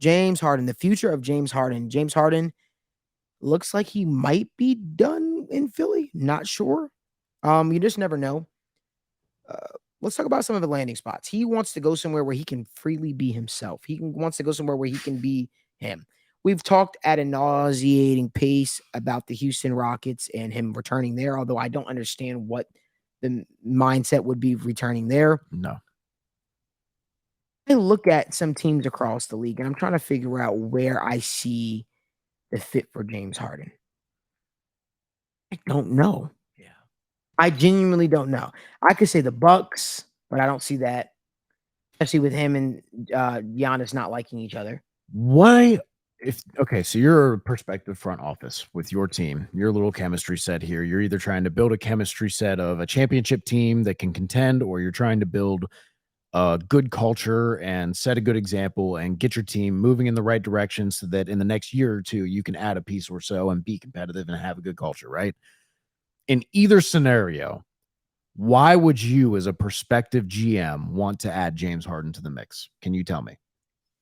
James Harden, the future of James Harden. James Harden looks like he might be done in Philly. Not sure. You just never know. Uh, let's talk about some of the landing spots. He wants to go somewhere where he can freely be himself. Wants to go somewhere where he can be him. We've talked at a nauseating pace about the Houston Rockets and him returning there, although I don't understand what the mindset would be returning there. No. I look at some teams across the league and I'm trying to figure out where I see the fit for James Harden. I don't know. Yeah. I genuinely don't know. I could say the Bucks, but I don't see that, especially with him and Giannis not liking each other. Why? So you're a prospective front office with your team, your little chemistry set here. You're either trying to build a chemistry set of a championship team that can contend, or you're trying to build a good culture and set a good example and get your team moving in the right direction so that in the next year or two, you can add a piece or so and be competitive and have a good culture, right? In either scenario, why would you as a prospective GM want to add James Harden to the mix? Can you tell me?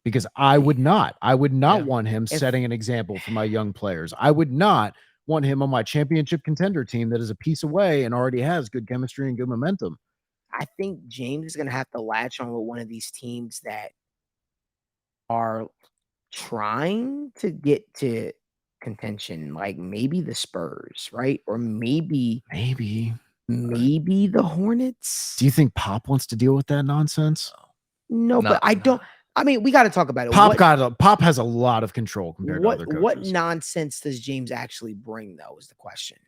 Because I would not. I would not want him setting an example for my young players. I would not want him on my championship contender team that is a piece away and already has good chemistry and good momentum. I think James is going to have to latch on with one of these teams that are trying to get to contention, like maybe the Spurs, right? Or maybe the Hornets. Do you think Pop wants to deal with that nonsense? No, but I don't. I mean, we got to talk about it. Pop has a lot of control compared to other coaches. What nonsense does James actually bring, though, is the question.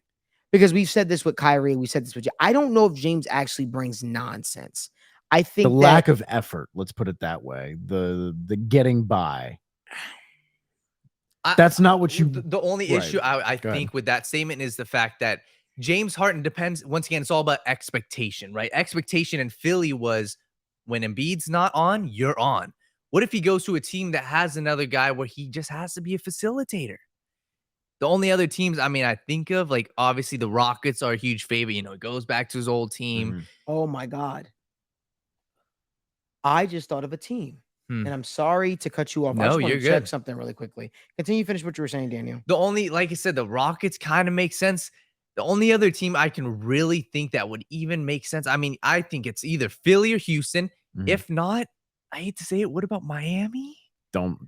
Because we've said this with Kyrie, we said this with you. I don't know if James actually brings nonsense. I think the lack of effort, let's put it that way, the getting by. That's not what you. The only issue I think with that statement is the fact that James Harden depends. Once again, it's all about expectation, right? Expectation in Philly was when Embiid's not on, you're on. What if he goes to a team that has another guy where he just has to be a facilitator? The only other teams, I think of, like, obviously the Rockets are a huge favorite. It goes back to his old team. Mm-hmm. Oh, my God. I just thought of a team. And I'm sorry to cut you off. No, I just want you're to check good. something really quickly. Continue, finish what you were saying, Daniel. The only, like I said, the Rockets kind of make sense. The only other team I can really think that would even make sense, I think it's either Philly or Houston. Mm-hmm. If not, I hate to say it, what about Miami? Don't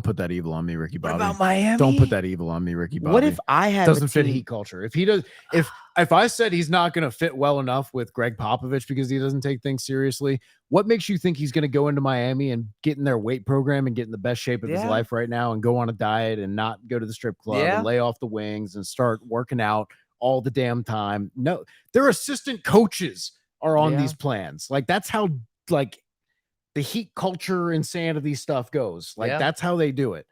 put that evil on me, Ricky Bobby. What about Miami? Don't put that evil on me, Ricky Bobby. What if I have doesn't fit Heat culture? If he does, if I said he's not going to fit well enough with Greg Popovich because he doesn't take things seriously, what makes you think he's going to go into Miami and get in their weight program and get in the best shape of his life right now and go on a diet and not go to the strip club and lay off the wings and start working out all the damn time? No, their assistant coaches are on these plans. Like, that's how, like, the Heat culture insanity stuff goes. Like, that's how they do it.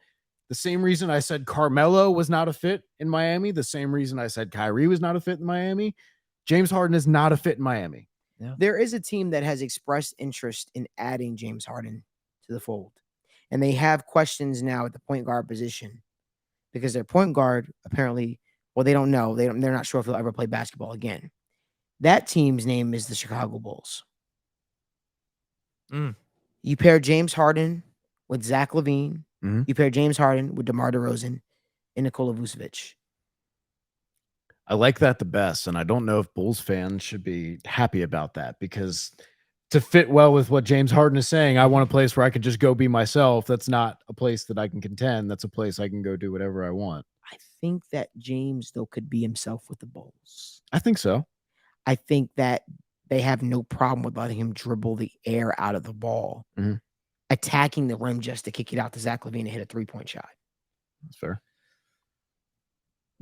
The same reason I said Carmelo was not a fit in Miami, the same reason I said Kyrie was not a fit in Miami, James Harden is not a fit in Miami. Yeah. There is a team that has expressed interest in adding James Harden to the fold. And they have questions now at the point guard position because their point guard apparently, well, they don't know. They're not sure if he'll ever play basketball again. That team's name is the Chicago Bulls. You pair James Harden with Zach Lavine. Mm-hmm. You pair James Harden with DeMar DeRozan and Nikola Vucevic. I like that the best, and I don't know if Bulls fans should be happy about that because to fit well with what James Harden is saying, I want a place where I could just go be myself. That's not a place that I can contend. That's a place I can go do whatever I want. I think that James, though, could be himself with the Bulls. I think so. I think that they have no problem with letting him dribble the air out of the ball, attacking the rim just to kick it out to Zach Lavine and hit a 3-point shot. That's fair.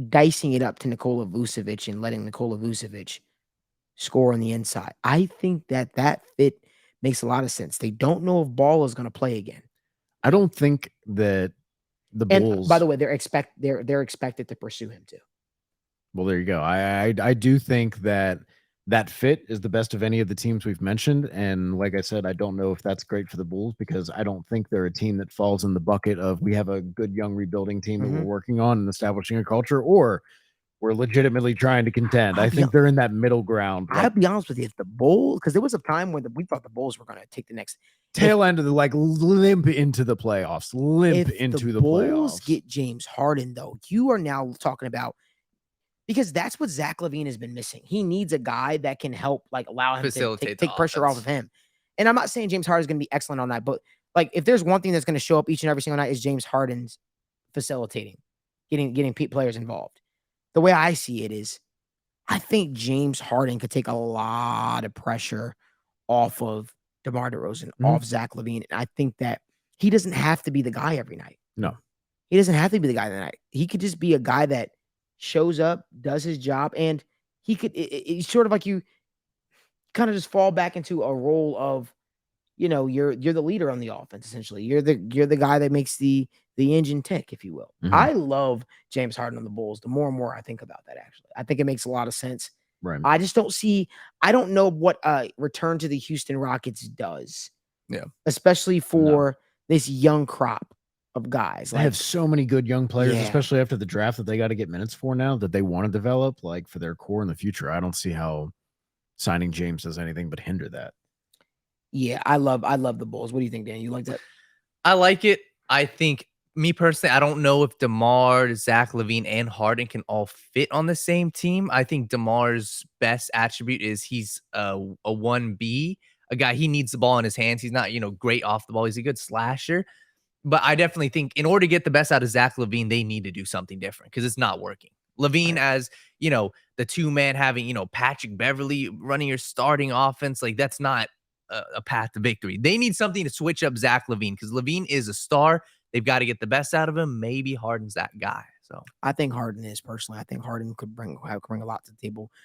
Dicing it up to Nikola Vucevic and letting Nikola Vucevic score on the inside. I think that fit makes a lot of sense. They don't know if Ball is going to play again. I don't think that the Bulls. And by the way, they're expected to pursue him too. Well, there you go. I do think that fit is the best of any of the teams we've mentioned. And like I said, I don't know if that's great for the Bulls because I don't think they're a team that falls in the bucket of we have a good young rebuilding team that we're working on and establishing a culture, or we're legitimately trying to contend. I I'll be think they're in that middle ground. I'll Like, be honest with you, if the Bulls, because there was a time when we thought the Bulls were going to take the next tail end of the like limp into the playoffs. Limp into the Bulls playoffs. get James Harden, though, you are now talking about, because that's what Zach Lavine has been missing. He needs a guy that can help, like, allow him to Facilitate take the pressure off offense. of him. And I'm not saying James Harden is going to be excellent on that, but like, if there's one thing that's going to show up each and every single night is James Harden's facilitating, getting players involved. The way I see it is, I think James Harden could take a lot of pressure off of DeMar DeRozan, off Zach Lavine. And I think that he doesn't have to be the guy every night. No. He doesn't have to be the guy every night. He could just be a guy that shows up, does his job, and he could, it's sort of like you kind of just fall back into a role of, you're the leader on the offense, essentially. You're the guy that makes the engine tick, if you will. I love James Harden on the Bulls. The more and more I think about that, actually, I think it makes a lot of sense. Right. I just I don't know what return to the Houston Rockets does. Yeah. Especially for this young crop of guys. They have so many good young players, Yeah. especially after the draft, that they got to get minutes for now, that they want to develop, like, for their core in the future. I don't see how signing James does anything but hinder that. Yeah, I love the Bulls. What do you think, Dan? You like that? I like it. I think, me personally, I don't know if DeMar, Zach Lavine, and Harden can all fit on the same team. I think DeMar's best attribute is he's a 1B, a guy, he needs the ball in his hands. He's not, great off the ball. He's a good slasher. But I definitely think in order to get the best out of Zach Lavine, they need to do something different because it's not working. Lavine as, the two-man having, Patrick Beverley running your starting offense, like, that's not a path to victory. They need something to switch up Zach Lavine because Lavine is a star. They've got to get the best out of him. Maybe Harden's that guy. So I think Harden is, personally. I think Harden could bring a lot to the table.